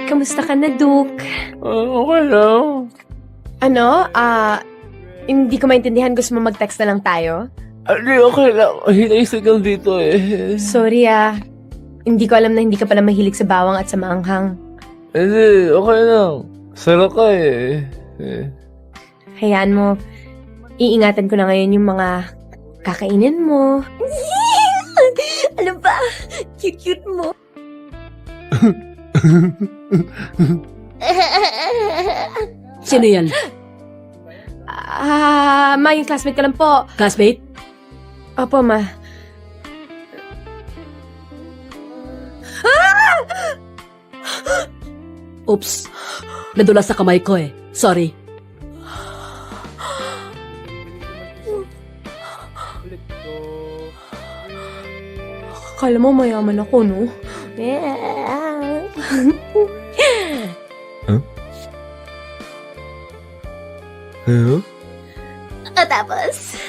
Kamusta ka na, Duke? Okay lang. Ano? Hindi ko maintindihan. Gusto mo mag-text na lang tayo? Hindi, okay lang. Hinay signal dito eh. Sorry, Hindi ko alam na hindi ka pala mahilig sa bawang at sa maanghang. Hindi, okay lang. Sarap ka eh. Hayaan mo. Iingatan ko na ngayon yung mga kakainin mo. Ano ba? Cute-cute mo. Sino yan? Ma, yung classmate ko lang po. Classmate? Opo, ma. Oops. Nadulas sa kamay ko eh. Sorry. Akala mo mayaman ako, no? Huh? Tapos,